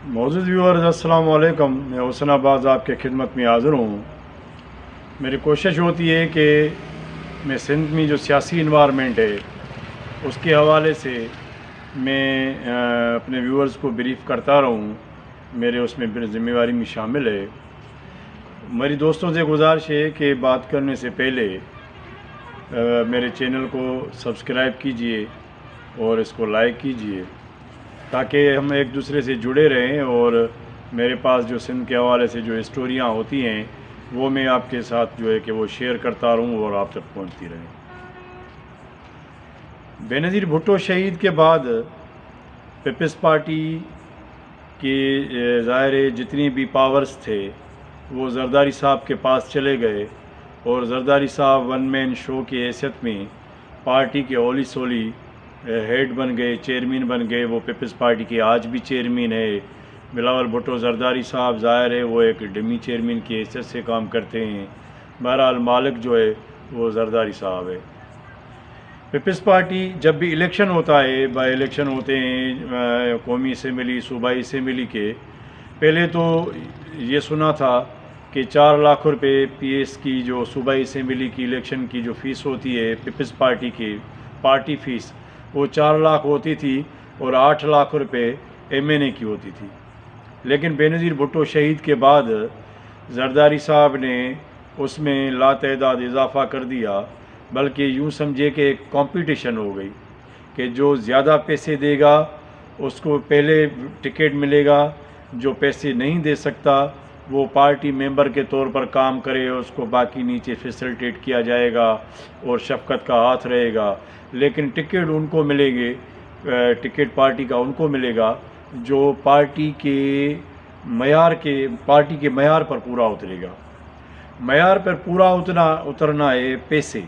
معزز ویورز السلام علیکم، میں حسن آباز آپ کے خدمت میں حاضر ہوں۔ میری کوشش ہوتی ہے کہ میں سندھ میں جو سیاسی انوائرمنٹ ہے اس کے حوالے سے میں اپنے ویورز کو بریف کرتا رہوں، میرے اس میں ذمہ داری میں شامل ہے۔ میری دوستوں سے گزارش ہے کہ بات کرنے سے پہلے میرے چینل کو سبسکرائب کیجئے اور اس کو لائک کیجئے تاکہ ہم ایک دوسرے سے جڑے رہیں، اور میرے پاس جو سندھ کے حوالے سے جو اسٹوریاں ہوتی ہیں وہ میں آپ کے ساتھ جو ہے کہ وہ شیئر کرتا رہوں اور آپ تک پہنچتی رہیں۔ بے نظیر بھٹو شہید کے بعد پیپلز پارٹی کے ظاہر جتنی بھی پاورز تھے وہ زرداری صاحب کے پاس چلے گئے، اور زرداری صاحب ون مین شو کی حیثیت میں پارٹی کے اولی سولی ہیڈ بن گئے، چیئرمین بن گئے۔ وہ پیپلز پارٹی کے آج بھی چیئرمین ہے۔ بلاول بھٹو زرداری صاحب ظاہر ہے وہ ایک ڈمی چیئرمین کی حیثیت سے کام کرتے ہیں۔ بہرحال مالک جو ہے وہ زرداری صاحب ہے۔ پیپلز پارٹی جب بھی الیکشن ہوتا ہے، بائی الیکشن ہوتے ہیں قومی اسمبلی، صوبائی اسمبلی کے، پہلے تو یہ سنا تھا کہ 4 لاکھ روپے پی ایس کی جو صوبائی اسمبلی کی الیکشن کی جو فیس ہوتی ہے پیپلز پارٹی کی پارٹی فیس، وہ 4 لاکھ ہوتی تھی اور 8 لاکھ روپے ایم این اے کی ہوتی تھی۔ لیکن بے نظیر بھٹو شہید کے بعد زرداری صاحب نے اس میں لاتعداد اضافہ کر دیا، بلکہ یوں سمجھے کہ ایک کمپٹیشن ہو گئی کہ جو زیادہ پیسے دے گا اس کو پہلے ٹکٹ ملے گا، جو پیسے نہیں دے سکتا وہ پارٹی ممبر کے طور پر کام کرے، اس کو باقی نیچے فیسلٹیٹ کیا جائے گا اور شفقت کا ہاتھ رہے گا، لیکن ٹکٹ ان کو ملے گے، ٹکٹ پارٹی کا ان کو ملے گا جو پارٹی کے معیار پر پورا اترے گا۔ معیار پر پورا اترنا ہے پیسے،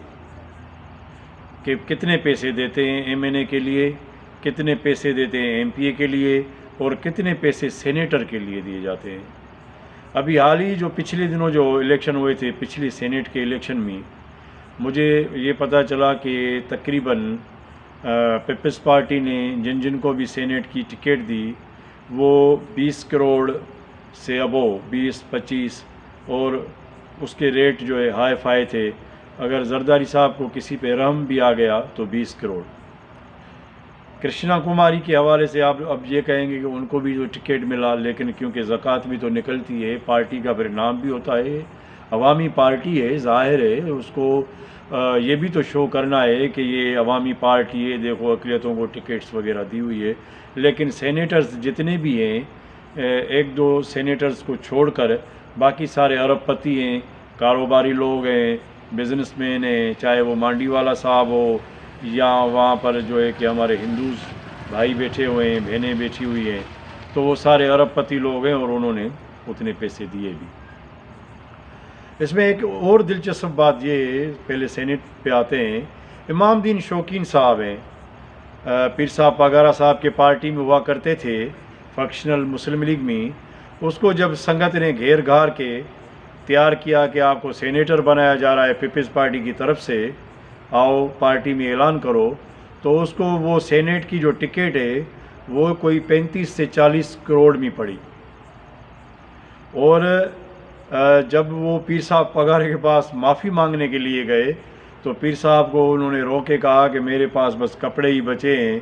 کہ کتنے پیسے دیتے ہیں ایم این اے کے لیے، کتنے پیسے دیتے ہیں ایم پی اے کے لیے، اور کتنے پیسے سینیٹر کے لیے دیے جاتے ہیں۔ ابھی حال ہی جو پچھلے دنوں جو الیکشن ہوئے تھے، پچھلی سینیٹ کے الیکشن میں مجھے یہ پتہ چلا کہ تقریباً پیپلز پارٹی نے جن کو بھی سینیٹ کی ٹکٹ دی وہ 20 کروڑ سے ابو 20-25 اور اس کے ریٹ جو ہے ہائی فائی تھے۔ اگر زرداری صاحب کو کسی پہ رحم بھی آ گیا تو 20 کروڑ۔ کرشنا کماری کے حوالے سے آپ اب یہ کہیں گے کہ ان کو بھی جو ٹکٹ ملا، لیکن کیونکہ زکوٰۃ بھی تو نکلتی ہے، پارٹی کا پھر نام بھی ہوتا ہے، عوامی پارٹی ہے، ظاہر ہے اس کو یہ بھی تو شو کرنا ہے کہ یہ عوامی پارٹی ہے، دیکھو اقلیتوں کو ٹکٹس وغیرہ دی ہوئی ہے۔ لیکن سینیٹرز جتنے بھی ہیں، 1-2 سینیٹرز کو چھوڑ کر باقی سارے ارب پتی ہیں، کاروباری لوگ ہیں، بزنس مین ہیں، چاہے وہ مانڈی والا صاحب ہو یا وہاں پر جو ہے کہ ہمارے ہندوز بھائی بیٹھے ہوئے ہیں، بہنیں بیٹھی ہوئی ہیں، تو وہ سارے ارب پتی لوگ ہیں اور انہوں نے اتنے پیسے دیے بھی۔ اس میں ایک اور دلچسپ بات یہ ہے، پہلے سینٹ پہ آتے ہیں، امام دین شوقین صاحب ہیں، پیر صاحب پاگارا صاحب کے پارٹی میں ہوا کرتے تھے، فیکشنل مسلم لیگ میں۔ اس کو جب سنگت نے گھیر گھار کے تیار کیا کہ آپ کو سینیٹر بنایا جا رہا ہے پیپلز پارٹی کی طرف سے، آؤ پارٹی میں اعلان کرو، تو اس کو وہ سینیٹ کی جو ٹکٹ ہے وہ کوئی 35 سے 40 کروڑ میں پڑی۔ اور جب وہ پیر صاحب پگارے کے پاس معافی مانگنے کے لیے گئے تو پیر صاحب کو انہوں نے رو کے کہا کہ میرے پاس بس کپڑے ہی بچے ہیں،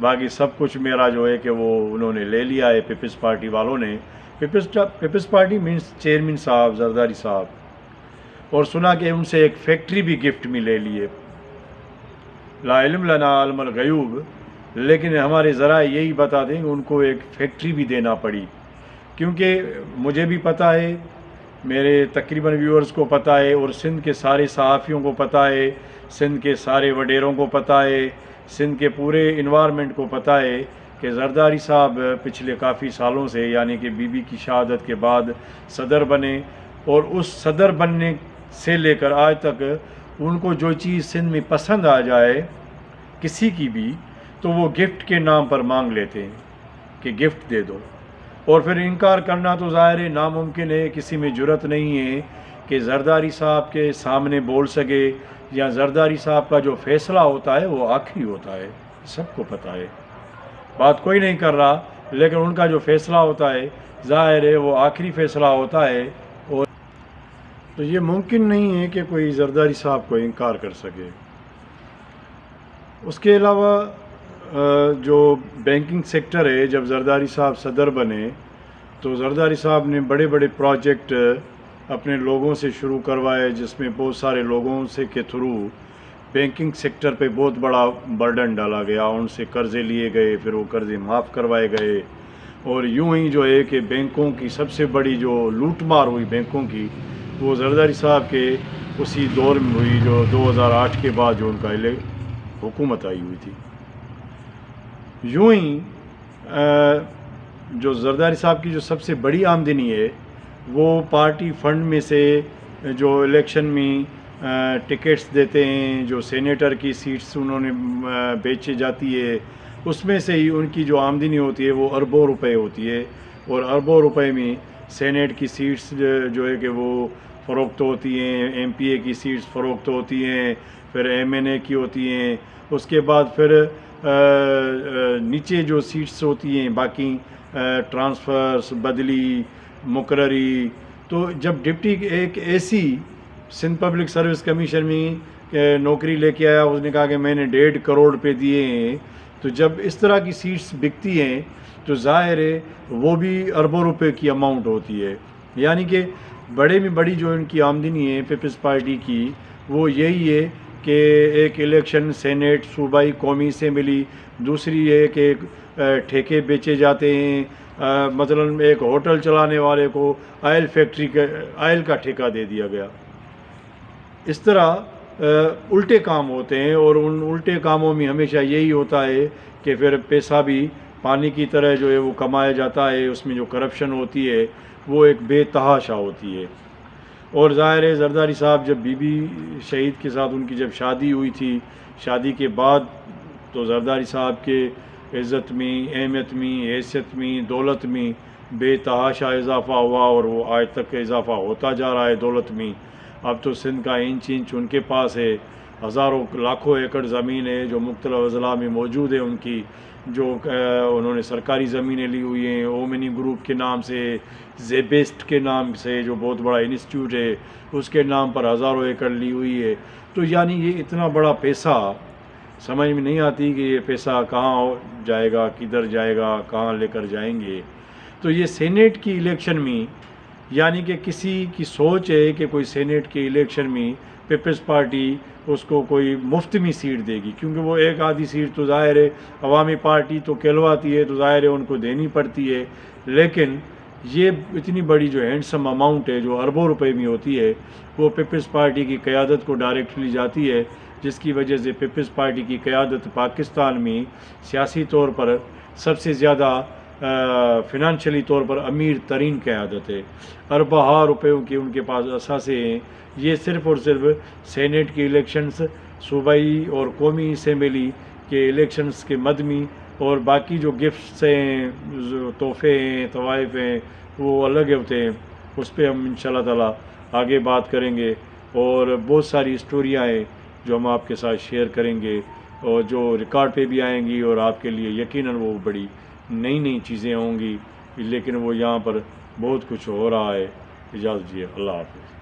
باقی سب کچھ میرا جو ہے کہ وہ انہوں نے لے لیا ہے پیپلز پارٹی والوں نے۔ پیپلز پارٹی مینس چیئرمین صاحب زرداری صاحب، اور سنا کہ ان سے ایک فیکٹری بھی گفٹ میں لے لیے۔ لا علم لنا علم الغیوب، لیکن ہمارے ذرائع یہی بتا دیں کہ ان کو ایک فیکٹری بھی دینا پڑی، کیونکہ مجھے بھی پتہ ہے، میرے تقریباً ویورز کو پتہ ہے، اور سندھ کے سارے صحافیوں کو پتہ ہے، سندھ کے سارے وڈیروں کو پتہ ہے، سندھ کے پورے انوائرمنٹ کو پتہ ہے کہ زرداری صاحب پچھلے کافی سالوں سے، یعنی کہ بی بی کی شہادت کے بعد صدر بنے، اور اس صدر بننے سے لے کر آج تک ان کو جو چیز سندھ میں پسند آ جائے کسی کی بھی، تو وہ گفٹ کے نام پر مانگ لیتے ہیں کہ گفٹ دے دو، اور پھر انکار کرنا تو ظاہر ہے ناممکن ہے، کسی میں جرت نہیں ہے کہ زرداری صاحب کے سامنے بول سکے، یا زرداری صاحب کا جو فیصلہ ہوتا ہے وہ آخری ہوتا ہے، سب کو پتہ ہے، بات کوئی نہیں کر رہا، لیکن ان کا جو فیصلہ ہوتا ہے ظاہر ہے وہ آخری فیصلہ ہوتا ہے، اور تو یہ ممکن نہیں ہے کہ کوئی زرداری صاحب کو انکار کر سکے۔ اس کے علاوہ جو بینکنگ سیکٹر ہے، جب زرداری صاحب صدر بنے تو زرداری صاحب نے بڑے بڑے پروجیکٹ اپنے لوگوں سے شروع کروائے، جس میں بہت سارے لوگوں سے کے تھرو بینکنگ سیکٹر پہ بہت بڑا برڈن ڈالا گیا، ان سے قرضے لیے گئے، پھر وہ قرضے معاف کروائے گئے، اور یوں ہی جو ہے کہ بینکوں کی سب سے بڑی جو لوٹ مار ہوئی بینکوں کی، وہ زرداری صاحب کے اسی دور میں ہوئی جو 2008 کے بعد جو ان کا حکومت آئی ہوئی تھی۔ یوں ہی جو زرداری صاحب کی جو سب سے بڑی آمدنی ہے وہ پارٹی فنڈ میں سے جو الیکشن میں ٹکٹس دیتے ہیں، جو سینیٹر کی سیٹس انہوں نے بیچی جاتی ہے، اس میں سے ہی ان کی جو آمدنی ہوتی ہے وہ اربوں روپے ہوتی ہے، اور اربوں روپے میں سینیٹ کی سیٹس جو ہے کہ وہ فروخت ہوتی ہیں، ایم پی اے کی سیٹس فروخت ہوتی ہیں، پھر ایم این اے کی ہوتی ہیں، اس کے بعد پھر نیچے جو سیٹس ہوتی ہیں باقی ٹرانسفرز، بدلی، مقرری، تو جب ڈپٹی ایک ایسی سندھ پبلک سروس کمیشن میں نوکری لے کے آیا، اس نے کہا کہ میں نے 1.5 کروڑ روپے دیے ہیں، تو جب اس طرح کی سیٹس بکتی ہیں تو ظاہر ہے وہ بھی اربوں روپے کی اماؤنٹ ہوتی ہے۔ یعنی کہ بڑے میں بڑی جو ان کی آمدنی ہے پیپلز پارٹی کی وہ یہی ہے کہ ایک الیکشن سینیٹ صوبائی قومی اسمبلی، دوسری ہے کہ ٹھیکے بیچے جاتے ہیں، مثلا ایک ہوٹل چلانے والے کو آئل فیکٹری کا آئل کا ٹھیکہ دے دیا گیا۔ اس طرح الٹے کام ہوتے ہیں، اور ان الٹے کاموں میں ہمیشہ یہی ہوتا ہے کہ پھر پیسہ بھی پانی کی طرح جو ہے وہ کمایا جاتا ہے، اس میں جو کرپشن ہوتی ہے وہ ایک بے تحاشا ہوتی ہے۔ اور ظاہر ہے زرداری صاحب جب بی بی شہید کے ساتھ ان کی جب شادی ہوئی تھی، شادی کے بعد تو زرداری صاحب کے عزت میں، اہمیت میں، حیثیت میں، دولت میں بے تحاشا اضافہ ہوا، اور وہ آج تک اضافہ ہوتا جا رہا ہے دولت میں۔ اب تو سندھ کا انچ انچ ان کے پاس ہے، ہزاروں لاکھوں ایکڑ زمین ہے جو مختلف اضلاع میں موجود ہے ان کی، جو انہوں نے سرکاری زمینیں لی ہوئی ہیں، اومنی گروپ کے نام سے، زیبیسٹ کے نام سے جو بہت بڑا انسٹیٹیوٹ ہے اس کے نام پر ہزاروں ایکڑ لی ہوئی ہے۔ تو یعنی یہ اتنا بڑا پیسہ سمجھ میں نہیں آتی کہ یہ پیسہ کہاں جائے گا، کدھر جائے گا، کہاں لے کر جائیں گے۔ تو یہ سینیٹ کی الیکشن میں یعنی کہ کسی کی سوچ ہے کہ کوئی سینیٹ کے الیکشن میں پیپلز پارٹی اس کو کوئی مفت میں سیٹ دے گی، کیونکہ وہ ایک آدھی سیٹ تو ظاہر ہے عوامی پارٹی تو کھلواتی ہے تو ظاہر ہے ان کو دینی پڑتی ہے، لیکن یہ اتنی بڑی جو ہینڈسم اماؤنٹ ہے جو اربوں روپے میں ہوتی ہے وہ پیپلز پارٹی کی قیادت کو ڈائریکٹلی جاتی ہے، جس کی وجہ سے پیپلز پارٹی کی قیادت پاکستان میں سیاسی طور پر سب سے زیادہ فنانشلی طور پر امیر ترین قیادت ہے۔ اربوں روپیوں کی ان کے پاس اثاثے ہیں۔ یہ صرف اور صرف سینیٹ کی الیکشنز، صوبائی اور قومی اسمبلی کے الیکشنز کے مد میں، اور باقی جو گفٹس ہیں، تحفے ہیں، طوائف ہیں، وہ الگ ہوتے ہیں، اس پہ ہم انشاءاللہ تعالی آگے بات کریں گے، اور بہت ساری اسٹوریاں ہیں جو ہم آپ کے ساتھ شیئر کریں گے، اور جو ریکارڈ پہ بھی آئیں گی، اور آپ کے لیے یقیناً وہ بڑی نئی چیزیں ہوں گی، لیکن وہ یہاں پر بہت کچھ ہو رہا ہے۔ اجازت دیجیے، اللہ حافظ۔